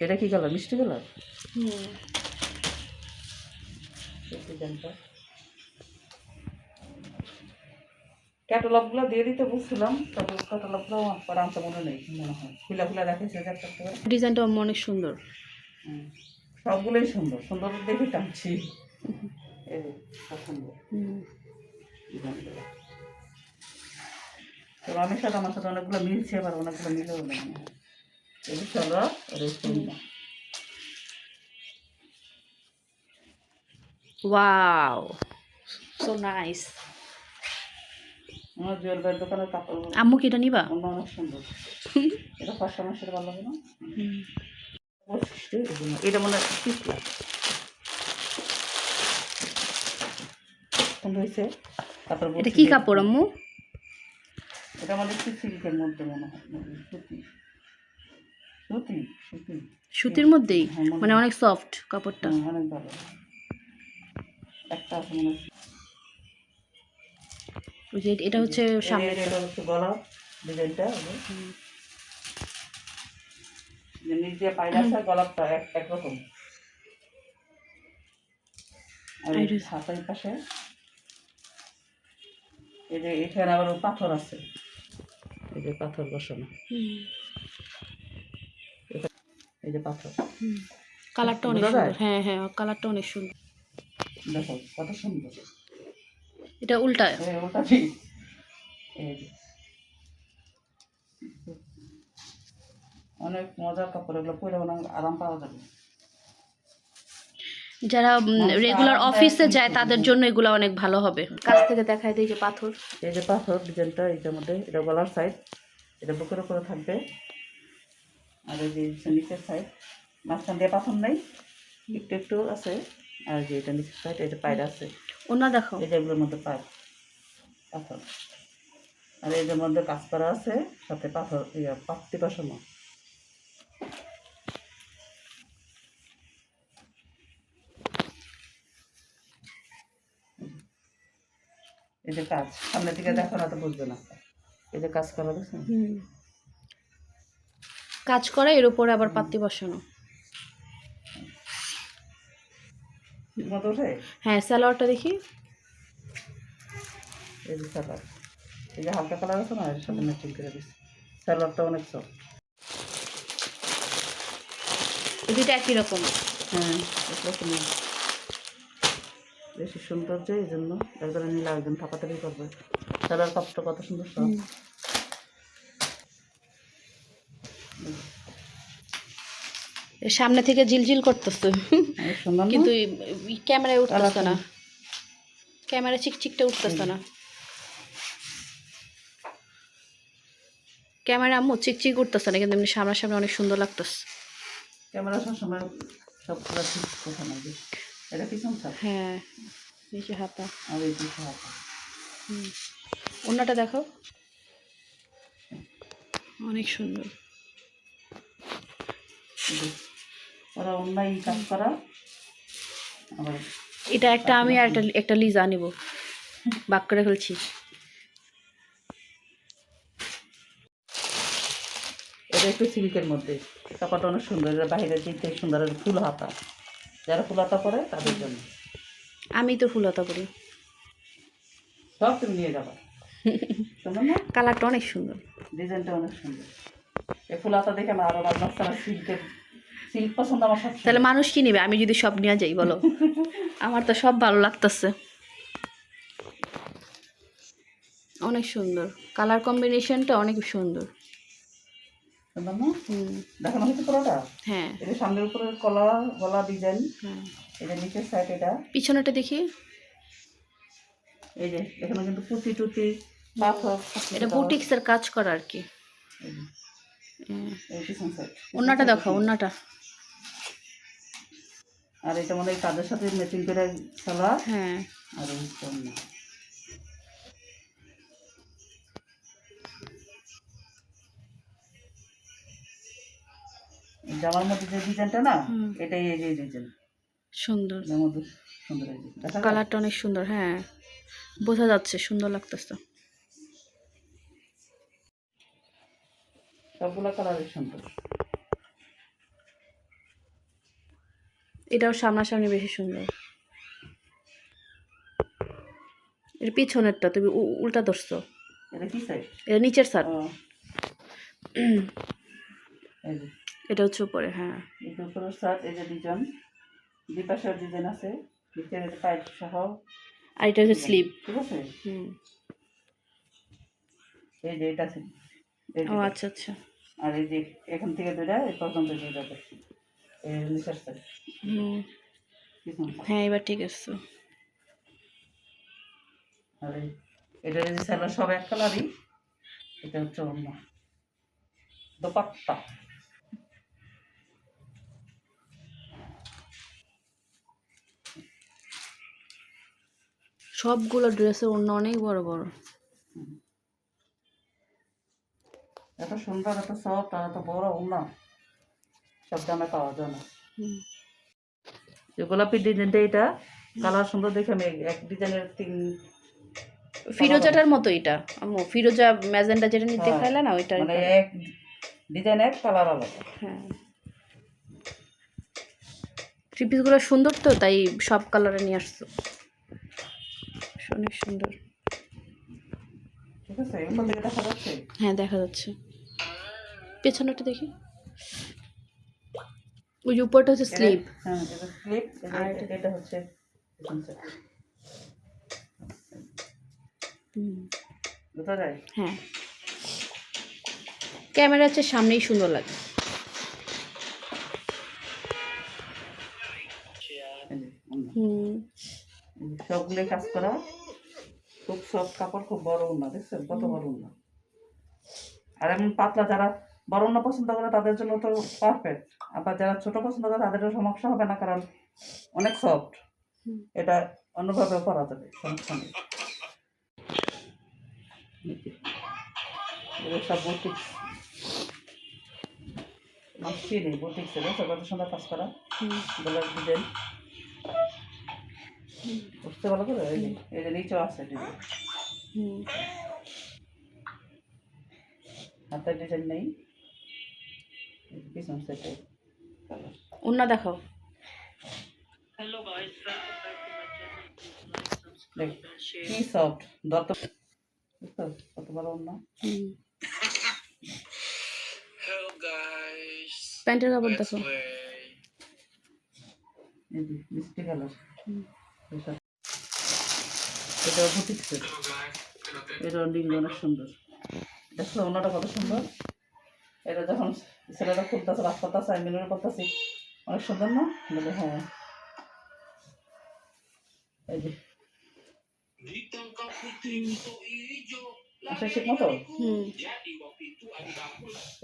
এটা কি কালার? মিষ্টি কালার। হুম, ডিজাইনটা ক্যাটালগুলো দিয়ে দিতে বলছিলাম, তবে ক্যাটালগুলো আমার আনতে মনে নেই, মনে হয় খুলে খুলে দেখাইছে যে একটা করে। ডিজাইনটা অনেক সুন্দর। সবগুলোই সুন্দর সুন্দর দেখে টানছি। এই পছন্দ হুম, ডিজাইনগুলো। তো রমের সাথে আমার সাথে অনেকগুলো মিলছে, আবার অনেকগুলো মিলেও না। এই চলো ওয়াও, সো নাইস। আমার জুয়েলারি দোকানের কাপড় আম্মু কি এটা নিবা? অন্য অনেক সুন্দর। এটা ফার্স্ট মাসের ভালো হবে না? হুম, এটা মনে হয় পিছলা সুন্দর হয়েছে। তারপর এটা কি কাপড় আম্মু? এটা আমাদের সিল্কের মধ্যে মনে হয়, সুতি সুতি সুতি সুতির মধ্যেই? হ্যাঁ, মানে অনেক সফট কাপড়টা। অনেক ভালো। একটা আছে মনে হয়, ওই যে এটা হচ্ছে সামনে। এটা হচ্ছে গলা ডিজাইনটা, যে নিচ দিয়ে পায়রা আছে, গলাটা একরকম। আর হাতের পাশে এই যে এখানে আবার পাথর আছে, এই যে পাথর বসানো, এই যে পাথর। কালারটা অনেক সুন্দর। হ্যাঁ হ্যাঁ, কালারটা অনেক সুন্দর। দেখো কত সুন্দর। এটা উল্টা। ওটা ঠিক। এই যে অনেক মজার কাপড়, এগুলো পরে অনেক আরাম পাওয়া যাবে। যারা রেগুলার অফিসে যায় তাদের জন্য এগুলো অনেক ভালো হবে। কাছ থেকে দেখায় দিই যে পাথর। এই যে পাথর ডিজাইনটা, এটার মধ্যে এটা গলার সাইড, এটা বুকের উপরে থাকবে। আর এই যে নিচের সাইড মাঝখান দিয়ে পাথর নেই, একটু একটু আছে। আর যে এটা নিচের সাইড, এটা পায়রা আছে। ওনা দেখো, এই যে এগুলোর মধ্যে পাথর। আর এদের মধ্যে কাজ করা আছে, সাথে পাথর পাত্তি বসানো। এই যে কাজ সামনের দিকে দেখো না তো বুঝবে না। এই যে কাজ করা দেখছেন, কাজ করা, এর উপরে আবার পাত্তি বসানো। মতো ওঠে। হ্যাঁ, সালোয়ারটা দেখি। এই যে সালোয়ার, এই যে হালকা কালার আছে না, এর সাথে ম্যাচিং করে দিচ্ছি। সালোয়ারটা অনেক সফট। এই দুইটা একই রকম। হ্যাঁ, এরকম বেশি সৌন্দর্য, এই জন্য একজনে নিলে একজন থাকাতারি করবে। সালোয়ার কাপড়টা কত সুন্দর সফট। সামনে থেকে ঝিলঝিল করতেছে, সুন্দর কিন্তু ক্যামেরায় উঠতেছে না। ক্যামেরা চিকচিকটা উঠতেছে না। ক্যামেরা আম্মু চিকচিক উঠতেছে না, কিন্তু এমনি সামনাসামনি অনেক সুন্দর লাগতেছে। ক্যামেরা সবসময় সব পুরো ঠিক কথা না। এটা পিছন থাক। হ্যাঁ, নিচে হাতা আর এই পিছন হাতা। ওড়নাটা দেখো, অনেক সুন্দর। ওরা অন্যায় কাজ করা। আবার এটা একটা আমি আর একটা লিজা নিব, বাক করে ফেলছি। এটা একটু সিল্কের মধ্যে, কাপড়টা অনেক সুন্দর। এটা বাইরের দিক থেকে সুন্দর, ফুল হাতা। যারা ফুল হাতা পরে তাদের জন্য। আমি তো ফুল হাতা পরি। সব তুমি নিয়ে যাবা, সুন্দর না? কালারটা অনেক সুন্দর, ডিজাইনটা অনেক সুন্দর। এই ফুল হাতা দেখে না আরো রাজনাস্তারা সিল্ক পছন্দ আমার সব। তাহলে মানুষ কি নেবে আমি যদি সব নিয়ে যাই বলো? আমার তো সব ভালো লাগতেছে, অনেক সুন্দর। কালার কম্বিনেশনটা অনেক সুন্দর। সুন্দর না? দেখানো হয়েছে পুরোটা। হ্যাঁ, এটা সামনের উপরে গলা ডিজাইন। এটা নিচের সাইড, এটা পিছনেটা দেখি। এই যে এখানে কিন্তু পুঁতি টুতি পাথর। এটা বুটিক্সের কাজ করা আর কি। এই পিছন সাইড, ওড়নাটা দেখো, ওড়নাটা। আর এটা মানে কাদের সাথে ম্যাচিং করে সালোয়ার। হ্যাঁ, আর এই ওড়না। জামার মধ্যে যে ডিজাইনটা না, এটাই এই যে ডিজাইন সুন্দর। এর মধ্যে সুন্দর। এই যে কালারটা অনেক সুন্দর। হ্যাঁ, বোঝা যাচ্ছে, সুন্দর লাগতেছে। সবগুলো কালারের সুন্দর। এটাও সামনাসামনি বেশি সুন্দর। এর পিছনেরটা তুমি উল্টা ধরছো। এটা কি সাইড? এটা নিচের সাইড। এই যে এটা হচ্ছে উপরে। হ্যাঁ, এই যে উপরের সাইড, এই যে ডিজাইন, দুই পাশের ডিজাইন আছে, নিচের পাইপ সহ আর এটা হচ্ছে স্লিপ। ঠিক আছে। হুম। এই যে এটা আছে, এই ও যে আচ্ছা আচ্ছা। আর এই যে এখান থেকে দুইটা এই পর্যন্ত দুইটা দেখছি, এই নিচের সাইড হুম। পিছন। হ্যাঁ, এবার ঠিক আছে। আর এটা যে স্যালো সব এক কালারই। এটা হচ্ছে অন্য দোপাট্টা। সবগুলো ড্রেসের ওড়না অনেক বড় বড়। এত সুন্দর, এত সফট আর এত বড় ওড়না সব দামে পাওয়া যায় না। হুম। যে গোলাপি ডিজাইনটা, এটা কালার সুন্দর দেখে আমি এক ডিজাইনের তিন ফিরোজাটার মতো এটা আম্মু, ফিরোজা ম্যাজেন্টা যেটা নিতে হ্যাঁ, দেখাইলে না ওইটার। মানে এক ডিজাইনের কালার আলাদা। হ্যাঁ, থ্রি পিসগুলো সুন্দর তো, তাই সব কালারে নিয়ে আসছো। অনেক সুন্দর। ঠিক আছে, এগুলো থেকে দেখা যাচ্ছে। হ্যাঁ, দেখা যাচ্ছে। পেছনেটা দেখি, ওই যে উপরটা হচ্ছে স্লিপ। হ্যাঁ, এটা স্লিপ, আর এটা হচ্ছে পিছন সাইড। বুঝা যায়? হ্যাঁ, ক্যামেরা হচ্ছে সামনেই সুন্দর লাগে। এই যে, হুম। সবগুলো কাজ করা, খুব সব কাপড়, খুব বড় ওড়না, দেখছেন কত বড় ওড়না। আর এমন পাতলা, যারা বড় ওড়না পছন্দ করে তাদের জন্য তো পারফেক্ট। আবার যারা ছোট পছন্দ করে তাদেরও সমস্যা হবে না, কারণ অনেক সফট। এটা অন্যভাবেও করা যাবে, সমস্যা নেই। এগুলো সব বুটিক্স, মাসি নেই বুটিক্স, দেখছো কত সুন্দর কাজ করা, গলার ডিজাইন। বুঝতে ভালো করে, এই যে নিচেও আছে ডিজাইন, হাতের ডিজাইন নেই, পিছন সাইডে কালার। ওড়না দেখাও। দেখ কি সফট, দত্ত, বুঝছো কত বড় ওড়না। প্যান্টের কাপড় দেখো। এই যে মিষ্টি কালার, এটাও বুটিক্সের, এটাও নীল অনেক সুন্দর। দেখছো ওনাটা কত সুন্দর। এটা যখন ছেলেটা খুলতেছে, রাত করতেছে, আমি মিলনে করতেছি, অনেক সুন্দর না বলে? হ্যাঁ, এই যে আচ্ছা, ঠিক মতো।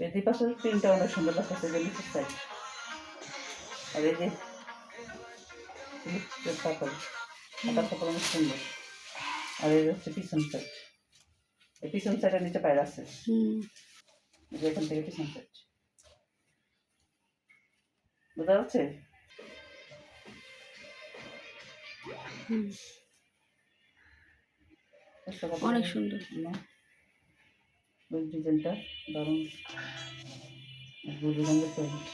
এই দুই পাশের প্রিন্টটা অনেক সুন্দর লাগতেছে, যে নিচের সাইড। আর এই যে কাপড়, হাতার কাপড় অনেক সুন্দর। আর এই হচ্ছে পিছন সাইড, এই পিছন সাইডের নিচে পায়ের আছে, এখান থেকে পিছন সাইড, বোঝা যাচ্ছে? অনেক সুন্দর। ওই ডিজাইনটা দারুণ, বুঝে রঙের প্যান্ট।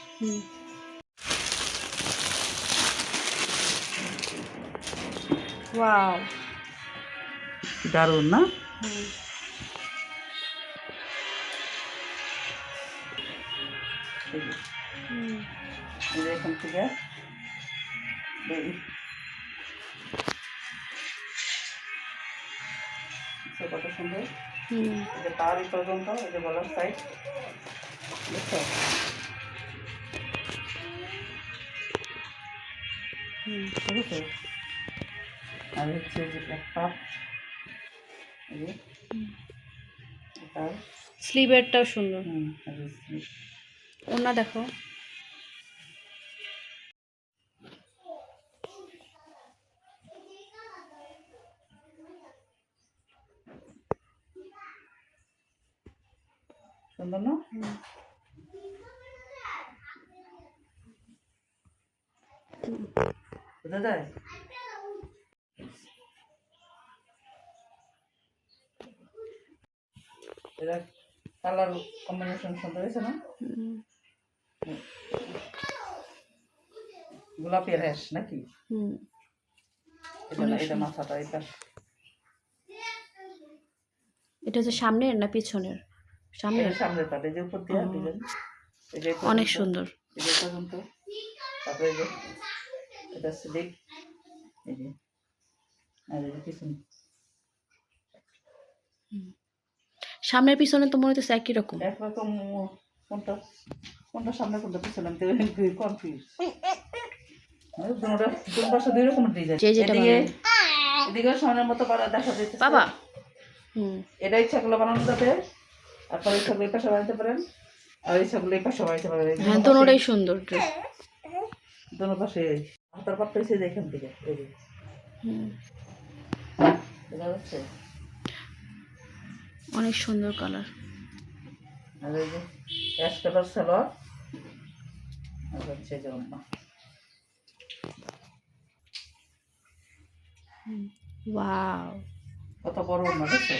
ওয়াও, দারুণ না? এখান থেকে কত সুন্দর, এই যে পাড়ি পর্যন্ত, এই যে গলার সাইড, বুঝছো? ঠিক আছে। আর হচ্ছে যে এক পাপ, এই যে তার স্লিভেরটাও সুন্দর। আর এই sleeve। ওড়না দেখো। সুন্দর না? বোঝা যায়? এটা কালার কম্বিনেশন সুন্দর হয়েছে না? গোলাপি র্যাশ নাকি? হুম, এটা না, এটা মাথাটা, এটা এটা হচ্ছে সামনের না পিছনের? সামনের। এটা সামনের পাটে, যে উপর দিয়ে ডিজাইন, এই যে এই অনেক পর্যন্ত, সুন্দর। এই যে এই পর্যন্ত। তারপরে এই যে এটা স্লিপ, এই যে, আর এই যে পিছন। সামনের পিছনে তো মনে হচ্ছে একই রকম। একরকম। কোনটা কোনটা সামনে কোনটা পিছনে, আমি তো কনফিউজ। দুটো পাশে দুই রকমের ডিজাইন। যে যেটা এদিকে ভালো। এদিকে সামনের মতো করা দেখা যাচ্ছে বাবা। হুম। এটা ইচ্ছাগুলো বানানো যাবে, আপনার ইচ্ছাগুলো এই পাশে বানাতে পারেন, আর ইচ্ছাগুলো এই পাশে বানাতে পারেন। হ্যাঁ, দুটোটাই সুন্দর ড্রেস। দোনো পাশে হাতার পাটটা এসে এখান থেকে, এই যে দেখা যাচ্ছে। অনেক সুন্দর কালার। আর এই যে অ্যাশ কালার সালোয়ার, আর হচ্ছে যে ওড়না। ওয়াও। কত বড় ওড়না দেখছো?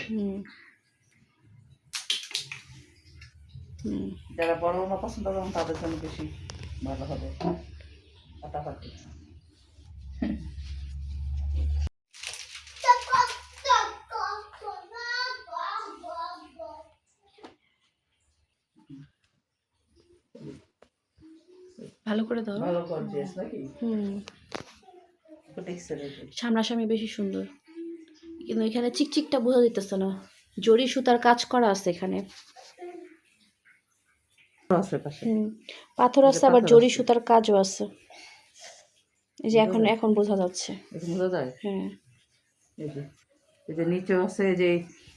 যারা বড় ওড়না পছন্দ করেন তাদের জন্য বেশি ভালো হবে, ফাটাফাটি। ভালো করে দাও। ভালো গর্জিয়াস নাকি? বুটিক্সের এই যে। সামনাসামনি বেশি সুন্দর, কিন্তু এখানে চিকচিকটা বোঝা যেতেছে না। জরি সুতার কাজ করা আছে এখানে। আছে পাশে। পাথর আছে, আবার জরি সুতার কাজও আছে। এই যে এখন এখন বোঝা যাচ্ছে। এখন বোঝা যায়? হ্যাঁ। এই যে, এই যে নিচেও আছে, এই যে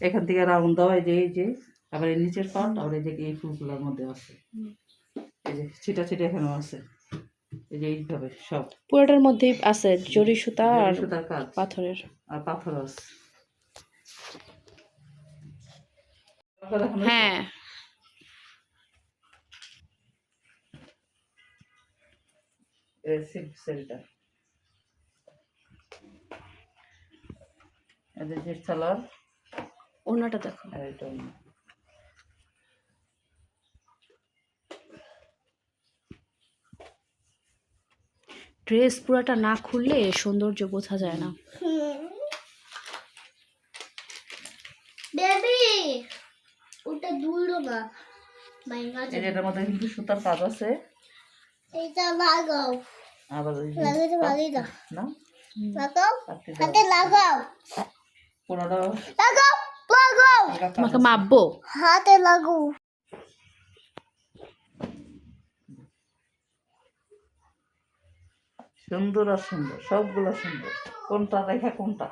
এখান থেকে রাউন্ড দেওয়া, এই যে এই যে, আবার এই নিচের পার্ট, আবার এই যে এই ফুলগুলোর মধ্যে আছে, এই যে ছিটা ছিটা এখানেও আছে, এই যে এইভাবে সব পুরোটার মধ্যেই আছে জরি সুতা আর সুতার কাজ, পাথরের। আর পাথর আছে। হ্যাঁ। সিল্ক সেলটা, এই যে সালোয়ার, ওনাটা দেখো। আর এটা ওড়না। ড্রেস পুরাটা না খুললে সৌন্দর্য বোঝা যায় না। বেবি ওটা দুলো না মাইনা এই যে এটার মধ্যে কিন্তু সুতার কাজ আছে, এটা লাগাও আবার ওই যে লাগিয়ে দাও না লাগাও কাটতে দাও। হাতে লাগাও পুরোটা লাগাও লাগাও হালকা কাজ তোমাকে আছে। মাপবো। হাতে লাগাও সুন্দর আর সুন্দর, সবগুলো সুন্দর, কোনটা রেখা কোনটা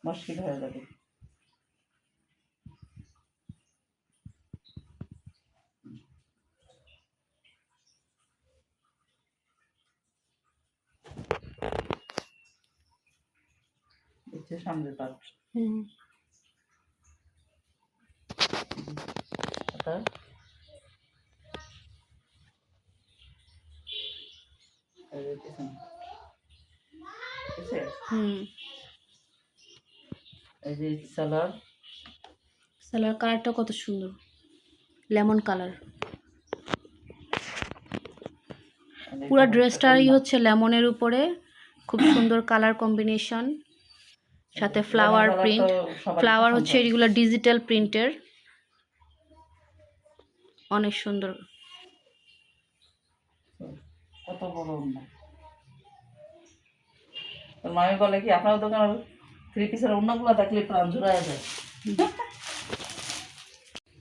মুশকিল হয়ে যাবে। হচ্ছে সামনের পাট, এটা এই যে পিছন, ঠিক আছে? এই যে সালোয়ার, সালোয়ার কালারটা কত সুন্দর, লেমন কালার। পুরো ড্রেসটাই হচ্ছে লেমনের উপরে, খুব সুন্দর কালার কম্বিনেশন, সাথে ফ্লাওয়ার প্রিন্ট। ফ্লাওয়ার হচ্ছে এগুলো ডিজিটাল প্রিন্টের, অনেক সুন্দর। কত বড় ওড়না। তোর মামি বলে কি আপনার দোকানের 3 পিসের ওড়নাগুলো দেখলে প্রাণ জুড়ায় যায়।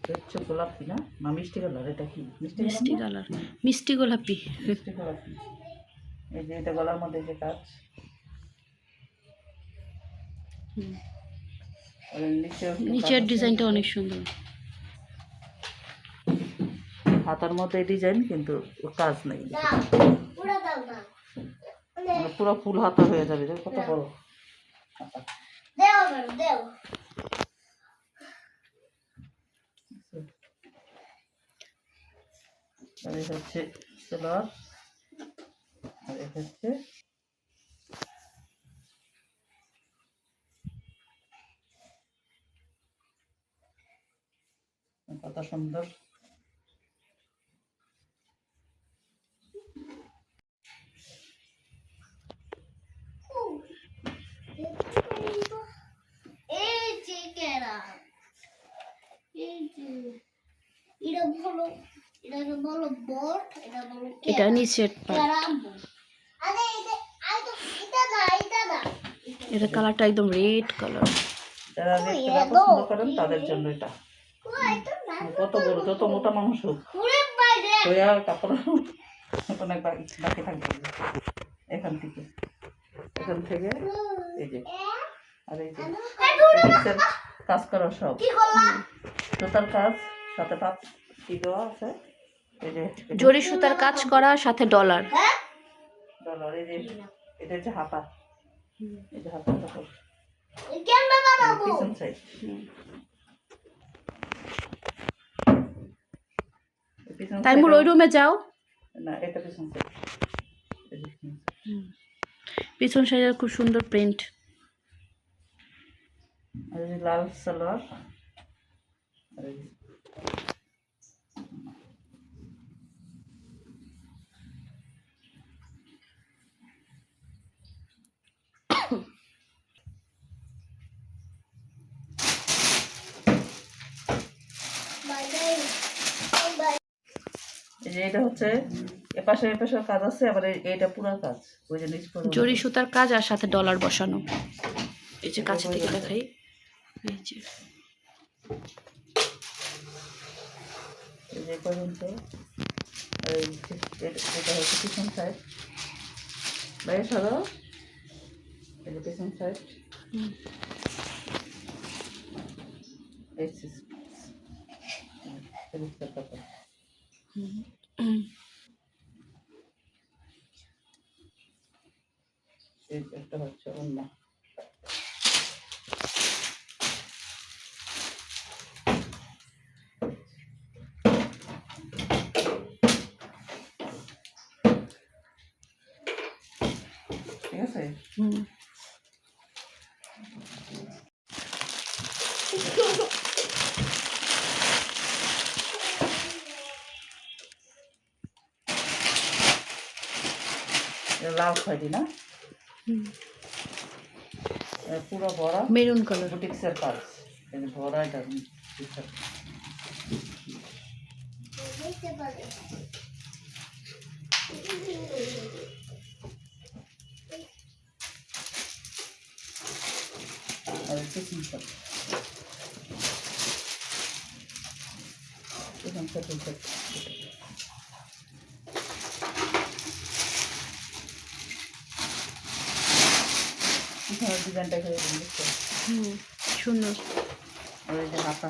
হচ্ছে গোলাপি না, না মিষ্টি কালার, এটা কি মিষ্টি মিষ্টি কালার, মিষ্টি গোলাপি। মিষ্টি গোলাপি। এই যে এটা গলার মধ্যে যে কাজ, আর নিচের ডিজাইনটা অনেক সুন্দর। হাতার মধ্যে ডিজাইন কিন্তু কাজ নেই, দাও পুরো দাও না মানে পুরো ফুল হাতা হয়ে যাবে। কত বড় হাতা। দেও ম্যাডাম দেও আর এটা হচ্ছে সালোয়ার, আর এটা হচ্ছে কত সুন্দর। এটা বলো, এটাকে বলো বট, এটা বলো এটা নিচের part। ক্যারাম্বো। আরে এটা না, এটা না। এটা কালারটা একদম রেড কালার। যারা দেখতে পছন্দ করেন তাদের জন্য এটা। ও, এটা না। কত বড়, যত মোটা মানুষ হোক ওরে বাইরে। সোয়া কাপড় অনেক বাকি থাকবে এখান থেকে এই যে, আর এই যে বুটিক্সের কাজ করা সব কি করলাম? সুতার কাজ, সাথে পাত কি দেওয়া আছে, এই যে জরি সুতার কাজ করা, সাথে ডলার। হ্যাঁ? ডলার, এই যে এটা হচ্ছে হাতা, এই যে হাতা কাপড়, কেমনে বানাবো? পিছন সাইড, পিছন তাইমুর ওই রুমে যাও। না এটা পিছন সাইড, এই যে পিছন সাইডের খুব সুন্দর প্রিন্ট। আর এই যে লাল সালোয়ার, আর এই যে এই যে এটা হচ্ছে এপাশে কাজ আছে, আবার এইটা পুরো কাজ, ওই যে নিচ পর্যন্ত জরি সুতার কাজ আর সাথে ডলার বসানো। এই যে কাছে থেকে দেখাই, এই যে এই যে পর্যন্ত। আর এটা হচ্ছে পিছন সাইড, বাইরে সরো, এই যে পিছন সাইড, এই একটা হচ্ছে অন্য, ঠিক আছে। লাল খয়েরি না, পুরো ভরা মেরুন কালার। বুটিক্সের কাজ, এই যে ভরা এটা বুটিক্সের। দেখতে পারে। আর পিছন সাইড, পিছন সাইড পিছনের ডিজাইনটা করে দিচ্ছে, সুন্দর। আর এই যে হাতা,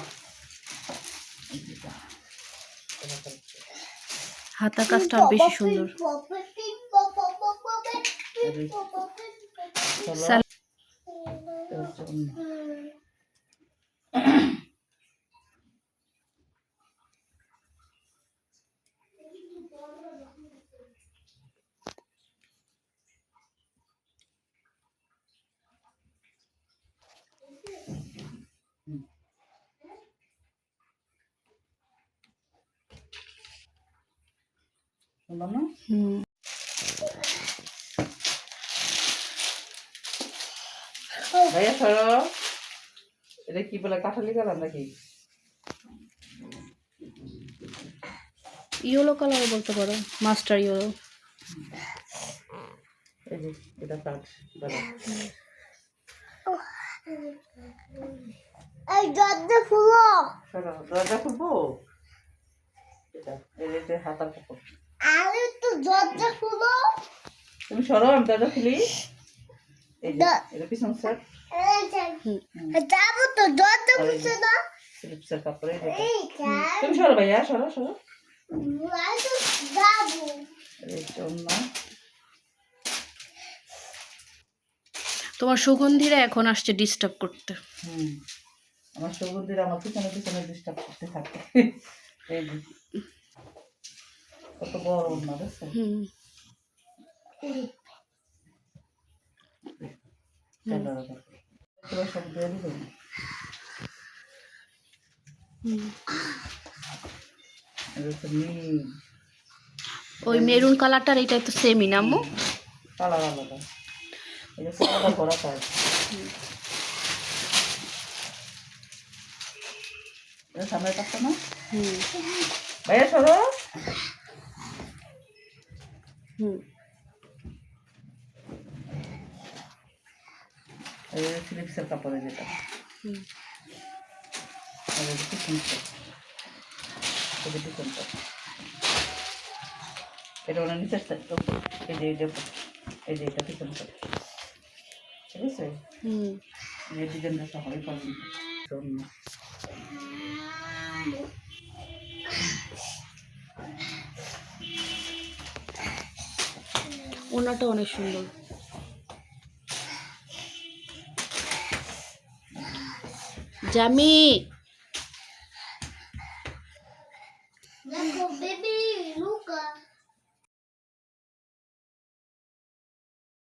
হাতা কাজটাও বেশি সুন্দর। সালোয়ার, এটা হচ্ছে অন্য। সুন্দর না? ভাইয়া সরো, এটা কি বলে, কাঠালি কালার নাকি? ইয়েলো কালার বলতে পারো, মাস্টার ইয়েলো। এই যে এটা কাঠ বলে। এই দরজা খুলো। সরো, দরজা খুলবো, এটা এই যে হাতার কাপড়। আরে তো দরজা খুলো। তুমি সরো, আমি দরজা খুলি। এই যে এটা পিছন সাইড, যাবো তো, দরজা খুলছে না। স্লিপসের কাপড়, এই যে এই তুমি সরো ভাইয়া, সরো। যাবো। এই জন্য তোমার সুগন্ধিরা এখন আসছে ডিস্টার্ব করতে। আমার সুগন্ধির আমার পিছনে ডিস্টার্ব করতে থাকে। এই যে কত বড় না, দেখছেন? সব দিয়ে দিবেন। ওই মেরুন কালারটার এটা তো সেমই না আম্মু? কালার আলাদা, এটা পুরোটা ভরা কাজ। সামনে পাচ্ছ না? হুম ভাইয়া সরো। হুম এই ফিলিপসের কাপড়ে যেটা হুম আর এটা টিফিনটা, এটা টিফিনটা, এটা ওনার নিচের সাইডটা উপর, এই যে এটা উপর, এই যে এটা টিফিনটা, ঠিক আছে? হুম এই ডিজাইনটা সবাই পাবেন। ওনাটা অনেক সুন্দর। জামি দেখো বেবি